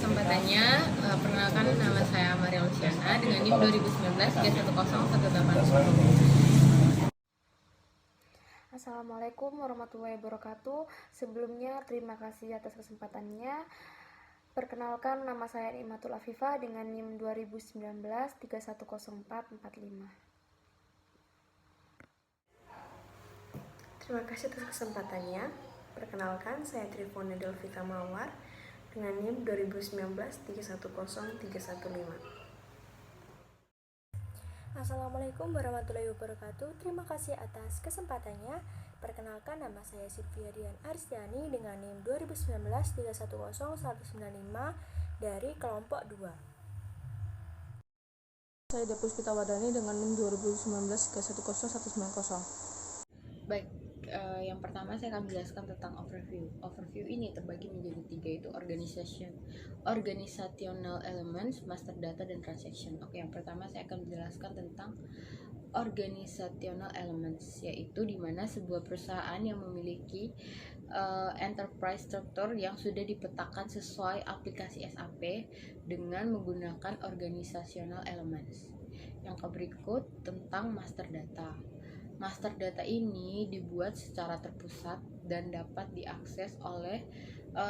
kesempatannya. Perkenalkan, nama saya Maria Luciana dengan NIM 2019 310 188. Assalamualaikum warahmatullahi wabarakatuh. Sebelumnya terima kasih atas kesempatannya. Perkenalkan, nama saya Imatul Afifah dengan NIM 2019 3104445. Terima kasih atas kesempatannya. Perkenalkan, saya Trifona Delvita Mawar dengan NIM 2019 310315. Assalamualaikum warahmatullahi wabarakatuh. Terima kasih atas kesempatannya. Perkenalkan, nama saya Sylvia Dian Aristiani dengan NIM 2019 310195 dari kelompok 2. Saya Depuspita Wadani dengan NIM 2019 310190. Baik, yang pertama saya akan menjelaskan tentang overview. Overview ini terbagi menjadi 3, yaitu organizational elements, master data, dan transaction. Oke, yang pertama saya akan menjelaskan tentang organizational elements, yaitu di mana sebuah perusahaan yang memiliki enterprise structure yang sudah dipetakan sesuai aplikasi SAP dengan menggunakan organizational elements. Yang berikut tentang master data. Master data ini dibuat secara terpusat dan dapat diakses oleh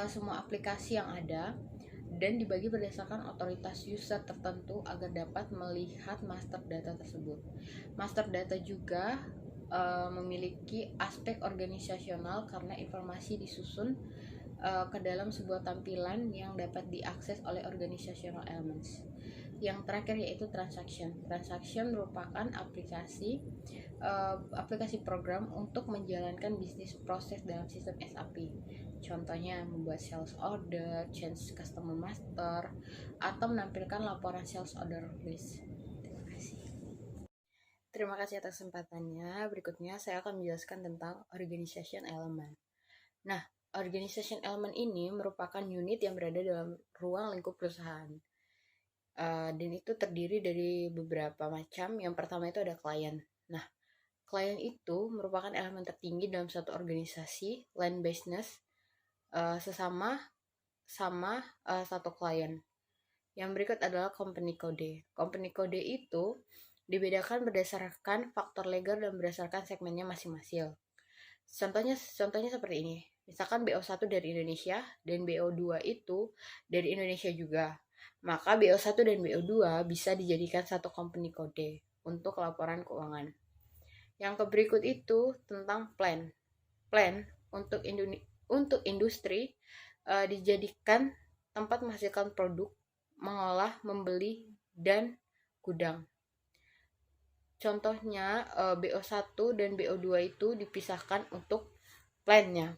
semua aplikasi yang ada dan dibagi berdasarkan otoritas user tertentu agar dapat melihat master data tersebut. Master data juga memiliki aspek organisasional karena informasi disusun ke dalam sebuah tampilan yang dapat diakses oleh organizational elements. Yang terakhir yaitu transaction. Transaction merupakan aplikasi program untuk menjalankan bisnis proses dalam sistem SAP. Contohnya membuat sales order, change customer master, atau menampilkan laporan sales order list. Terima kasih atas kesempatannya. Berikutnya saya akan menjelaskan tentang organization element. Nah, organization element ini merupakan unit yang berada dalam ruang lingkup perusahaan. Dan itu terdiri dari beberapa macam. Yang pertama itu ada klien. Nah, klien itu merupakan elemen tertinggi dalam suatu organisasi, line business, sesama satu klien. Yang berikut adalah company code. Company code itu dibedakan berdasarkan faktor legal dan berdasarkan segmennya masing-masing. Contohnya seperti ini. Misalkan BO1 dari Indonesia dan BO2 itu dari Indonesia juga. Maka BO1 dan BO2 bisa dijadikan satu company code untuk laporan keuangan. Yang berikut itu tentang plan. Plan untuk industri dijadikan tempat menghasilkan produk, mengolah, membeli, dan gudang. Contohnya BO1 dan BO2 itu dipisahkan untuk plan-nya.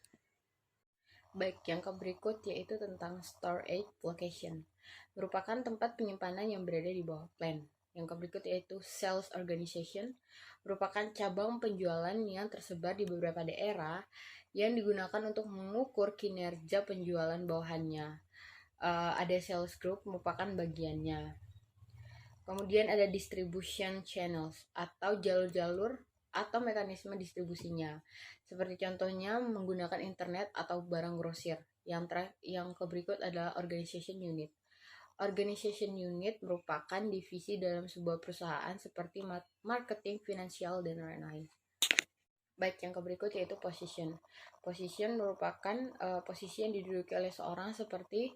Baik, yang berikut yaitu tentang storage location. Merupakan tempat penyimpanan yang berada di bawah plan. Yang berikut yaitu sales organization, merupakan cabang penjualan yang tersebar di beberapa daerah yang digunakan untuk mengukur kinerja penjualan bawahannya. Ada sales group merupakan bagiannya. Kemudian ada distribution channels atau jalur-jalur atau mekanisme distribusinya. Seperti contohnya menggunakan internet atau barang grosir. Yang berikut adalah organization unit. Organization unit merupakan divisi dalam sebuah perusahaan seperti marketing, finansial, dan lain-lain. Baik, yang berikut yaitu position. Position merupakan posisi yang diduduki oleh seorang seperti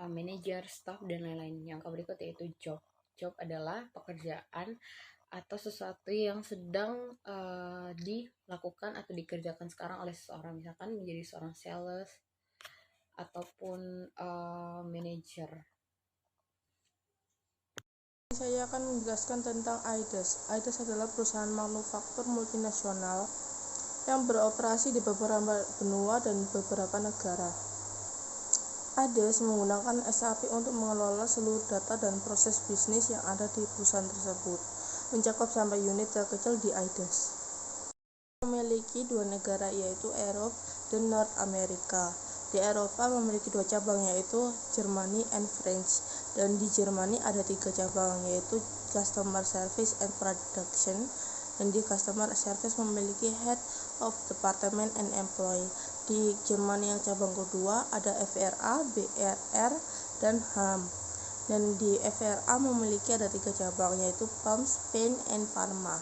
manajer, staff, dan lain-lain. Yang berikut yaitu job. Job adalah pekerjaan atau sesuatu yang sedang dilakukan atau dikerjakan sekarang oleh seseorang, misalkan menjadi seorang sales ataupun manager. Saya akan menjelaskan tentang AIDES. AIDES adalah perusahaan manufaktur multinasional yang beroperasi di beberapa benua dan beberapa negara. AIDES menggunakan SAP untuk mengelola seluruh data dan proses bisnis yang ada di perusahaan tersebut, mencakup sampai unit terkecil di AIDES. Memiliki 2 negara yaitu Eropa dan North America. Di Eropa memiliki 2 cabang yaitu Germany and France, dan di Germany ada 3 cabang yaitu Customer Service and Production, dan di Customer Service memiliki Head of Department and Employee. Di Jerman yang cabang kedua ada FRA, BRR, dan HAM. Dan di FRA memiliki ada 3 cabang, yaitu PAM, Spain, and Parma.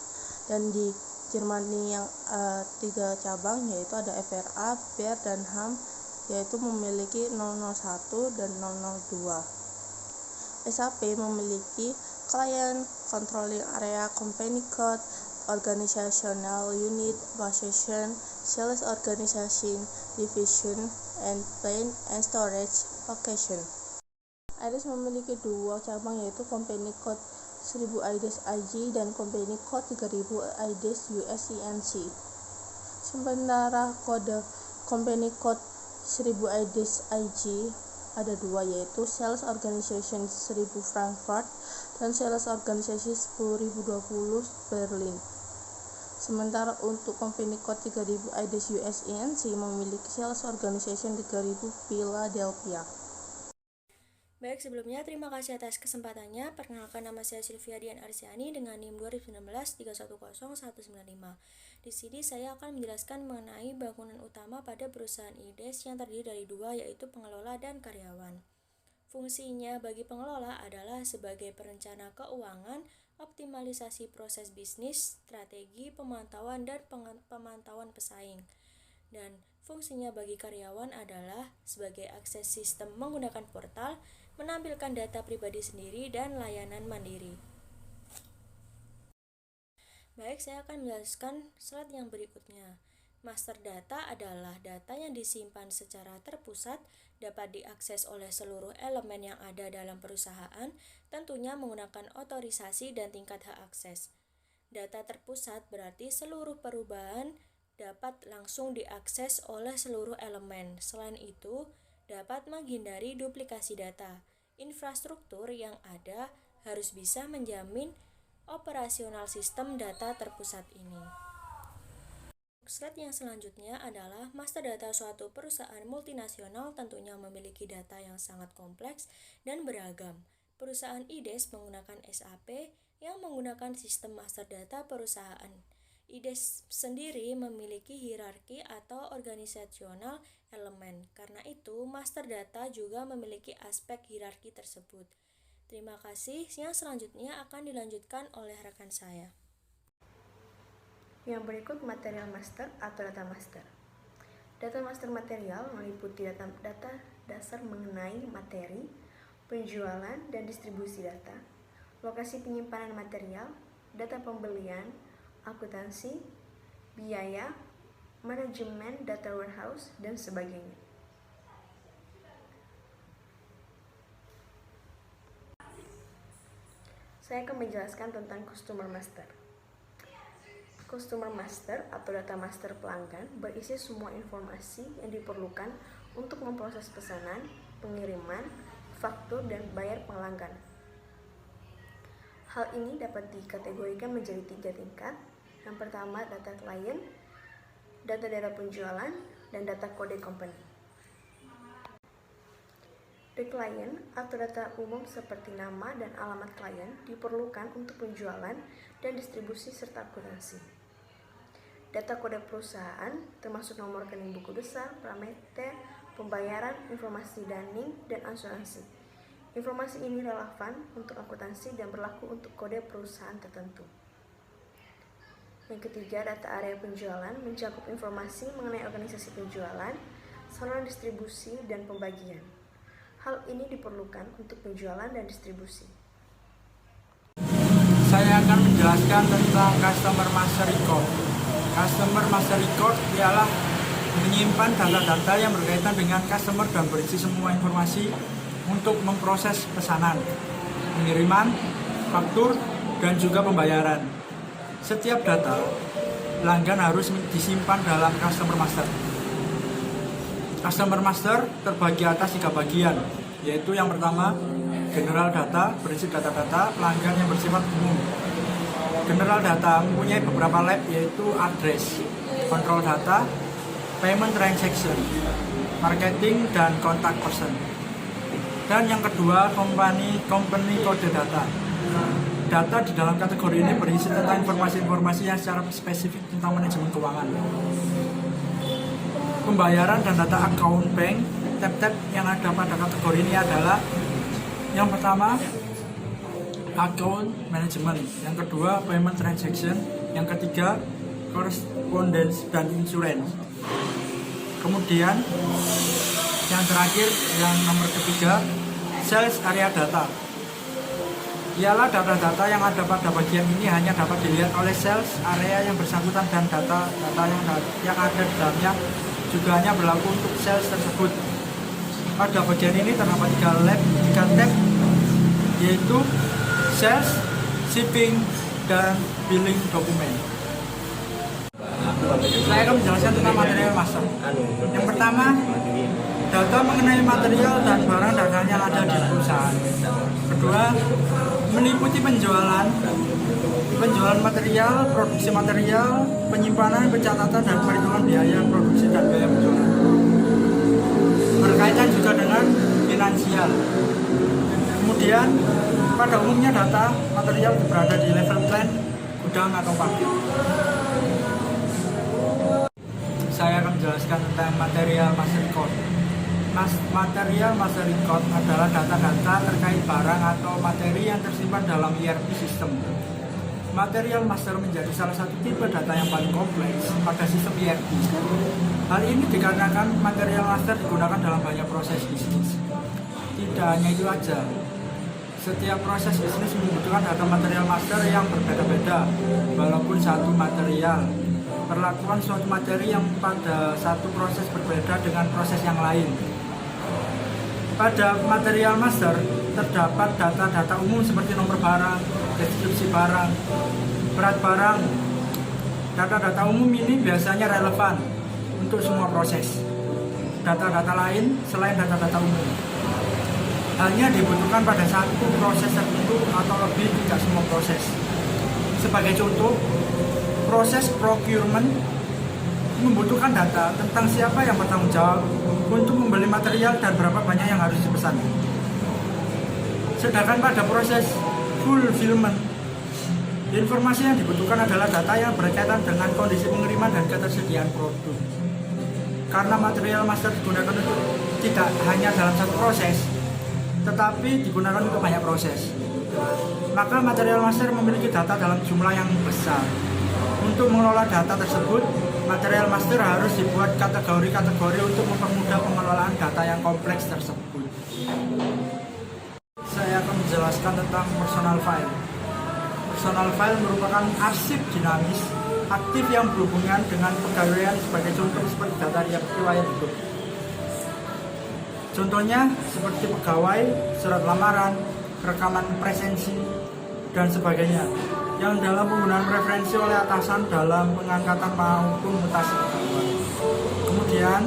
Dan di Jermani yang 3 cabang, yaitu ada FRA, BER, dan HAM, yaitu memiliki 001 dan 002. SAP memiliki Client Controlling Area, Company Code, Organizational Unit, Position, Sales Organization, Division, and Plant and Storage Location. IDES memiliki 2 cabang, yaitu Company Code 1000 IDES IG dan Company Code 3000 IDES US INC. Sementara kode Company Code 1000 IDES IG ada 2, yaitu Sales Organization 1000 Frankfurt dan Sales Organization 1020 Berlin. Sementara untuk Company Code 3000 IDES US INC memiliki Sales Organization 3000 Philadelphia. Baik, sebelumnya terima kasih atas kesempatannya. Perkenalkan, nama saya Sylvia Dian Arsiani dengan NIM 2019-310195. Di sini saya akan menjelaskan mengenai bangunan utama pada perusahaan IDES yang terdiri dari 2, yaitu pengelola dan karyawan. Fungsinya bagi pengelola adalah sebagai perencana keuangan, optimalisasi proses bisnis, strategi, pemantauan, dan pemantauan pesaing. Dan fungsinya bagi karyawan adalah sebagai akses sistem menggunakan portal, menampilkan data pribadi sendiri, dan layanan mandiri. Baik, saya akan menjelaskan slide yang berikutnya. Master data adalah data yang disimpan secara terpusat, dapat diakses oleh seluruh elemen yang ada dalam perusahaan, tentunya menggunakan otorisasi dan tingkat hak akses. Data terpusat berarti seluruh perubahan dapat langsung diakses oleh seluruh elemen. Selain itu, dapat menghindari duplikasi data. Infrastruktur yang ada harus bisa menjamin operasional sistem data terpusat ini. Slide yang selanjutnya adalah master data suatu perusahaan multinasional tentunya memiliki data yang sangat kompleks dan beragam. Perusahaan IDES menggunakan SAP yang menggunakan sistem master data perusahaan. IDES sendiri memiliki hierarki atau organisasional elemen. Karena itu, master data juga memiliki aspek hierarki tersebut. Terima kasih. Yang selanjutnya akan dilanjutkan oleh rekan saya. Yang berikut material master atau data master. Data master material meliputi data dasar mengenai materi, penjualan dan distribusi data, lokasi penyimpanan material, data pembelian, akuntansi, biaya, manajemen data warehouse, dan sebagainya. Saya akan menjelaskan tentang customer master. Customer master atau data master pelanggan berisi semua informasi yang diperlukan untuk memproses pesanan, pengiriman, faktur, dan bayar pelanggan. Hal ini dapat dikategorikan menjadi 3 tingkat. Yang pertama, data klien, data penjualan, dan data kode company. The client atau data umum seperti nama dan alamat klien diperlukan untuk penjualan dan distribusi serta akuntansi. Data kode perusahaan termasuk nomor rekening buku besar, parameter, pembayaran, informasi daning, dan asuransi. Informasi ini relevan untuk akuntansi dan berlaku untuk kode perusahaan tertentu. Yang ketiga, data area penjualan mencakup informasi mengenai organisasi penjualan, saluran distribusi, dan pembagian. Hal ini diperlukan untuk penjualan dan distribusi. Saya akan menjelaskan tentang Customer Master Record. Customer Master Record ialah menyimpan data-data yang berkaitan dengan customer dan berisi semua informasi untuk memproses pesanan, pengiriman, faktur, dan juga pembayaran. Setiap data pelanggan harus disimpan dalam Customer Master. Customer Master terbagi atas 3 bagian, yaitu yang pertama, General Data berisi data-data pelanggan yang bersifat umum. General Data mempunyai beberapa lab, yaitu address, control data, payment transaction, marketing, dan contact person. Dan yang kedua, company code data. Data di dalam kategori ini berisi tentang informasi-informasi yang secara spesifik tentang manajemen keuangan. Pembayaran dan data account bank, tab-tab yang ada pada kategori ini adalah Yang pertama, account management. Yang kedua, payment transaction. Yang ketiga, correspondence dan insurance. Kemudian yang terakhir, yang nomor ketiga, sales area data. Ialah data-data yang ada pada bagian ini hanya dapat dilihat oleh sales area yang bersangkutan, dan data yang ada di dalamnya juga hanya berlaku untuk sales tersebut. Pada bagian ini terdapat 3 tab, yaitu sales, shipping, dan billing dokumen. Saya akan menjelaskan tentang material master. Yang pertama, data mengenai material dan barang dagangan yang ada di perusahaan. Kedua, meliputi penjualan material, produksi material, penyimpanan, pencatatan, dan perhitungan biaya produksi dan biaya penjualan. Berkaitan juga dengan finansial. Kemudian, pada umumnya data material berada di level plant, gudang, atau pabrik. Saya akan menjelaskan tentang material master record. Material master record adalah data-data terkait barang atau materi yang tersimpan dalam ERP system. Material master menjadi salah satu tipe data yang paling kompleks pada sistem ERP. Hal ini dikarenakan material master digunakan dalam banyak proses bisnis. Tidak hanya itu saja, setiap proses bisnis membutuhkan data material master yang berbeda-beda, walaupun satu material. Perlakuan suatu materi yang pada satu proses berbeda dengan proses yang lain. Pada material master terdapat data-data umum seperti nomor barang, deskripsi barang, berat barang. Data-data umum ini biasanya relevan untuk semua proses. Data-data lain selain data-data umum hanya dibutuhkan pada satu proses tertentu atau lebih, tidak semua proses. Sebagai contoh, proses procurement membutuhkan data tentang siapa yang bertanggung jawab untuk membeli material dan berapa banyak yang harus dipesan. Sedangkan pada proses fulfillment, informasi yang dibutuhkan adalah data yang berkaitan dengan kondisi pengiriman dan ketersediaan produk. Karena material master digunakan untuk tidak hanya dalam satu proses, tetapi digunakan untuk banyak proses, maka material master memiliki data dalam jumlah yang besar. Untuk mengelola data tersebut, material master harus dibuat kategori-kategori untuk mempermudah pengelolaan data yang kompleks tersebut. Saya akan menjelaskan tentang personal file. Personal file merupakan arsip dinamis aktif yang berhubungan dengan pegawaian, sebagai contoh seperti data riwayat hidup. Contohnya seperti pegawai, surat lamaran, rekaman presensi, dan sebagainya, yang dalam penggunaan referensi oleh atasan dalam pengangkatan maupun mutasi pegawai. Kemudian,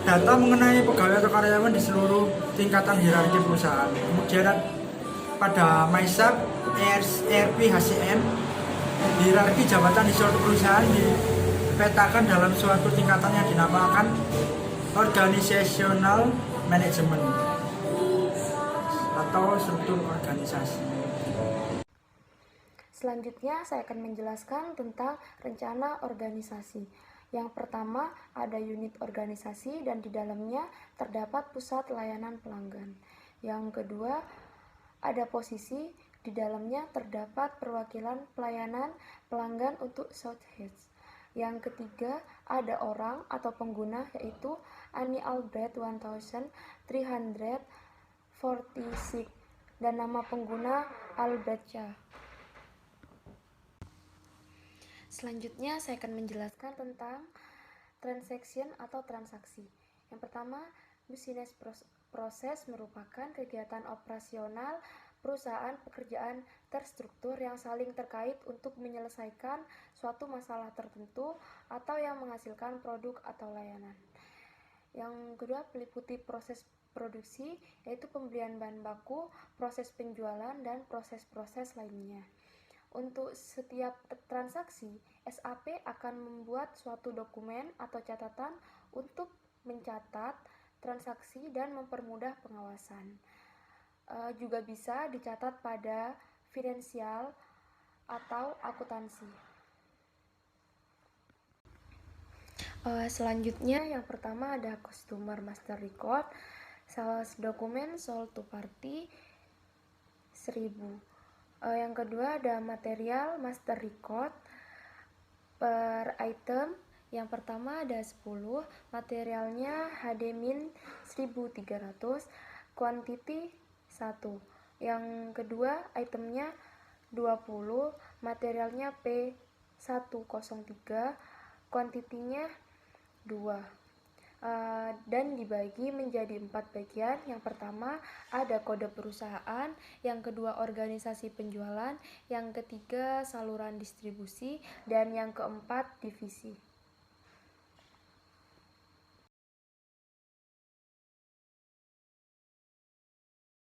data mengenai pegawai atau karyawan di seluruh tingkatan hierarki perusahaan. Kemudian pada MySAP, ERP, HCM, hierarki jabatan di suatu perusahaan dipetakan dalam suatu tingkatan yang dinamakan organizational management atau struktur organisasi. Selanjutnya saya akan menjelaskan tentang rencana organisasi. Yang pertama ada unit organisasi dan di dalamnya terdapat pusat layanan pelanggan. Yang kedua ada posisi, di dalamnya terdapat perwakilan pelayanan pelanggan untuk Southeast. Yang ketiga ada orang atau pengguna, yaitu Annie Albrecht 1346 dan nama pengguna Albrechtja. Selanjutnya saya akan menjelaskan tentang transaction atau transaksi. Yang pertama, business proses merupakan kegiatan operasional perusahaan, pekerjaan terstruktur yang saling terkait untuk menyelesaikan suatu masalah tertentu atau yang menghasilkan produk atau layanan. Yang kedua, meliputi proses produksi, yaitu pembelian bahan baku, proses penjualan, dan proses-proses lainnya. Untuk setiap transaksi, SAP akan membuat suatu dokumen atau catatan untuk mencatat transaksi dan mempermudah pengawasan. Juga bisa dicatat pada finansial atau akuntansi. Selanjutnya yang pertama ada customer master record. Sales dokumen sold to party 1000. Yang kedua ada material master record per item. Yang pertama ada 10, materialnya HD-1300, quantity 1. Yang kedua itemnya 20, materialnya P103, kuantitinya 2. Dan dibagi menjadi 4 bagian. Yang pertama ada kode perusahaan, yang kedua organisasi penjualan, yang ketiga saluran distribusi, dan yang keempat divisi.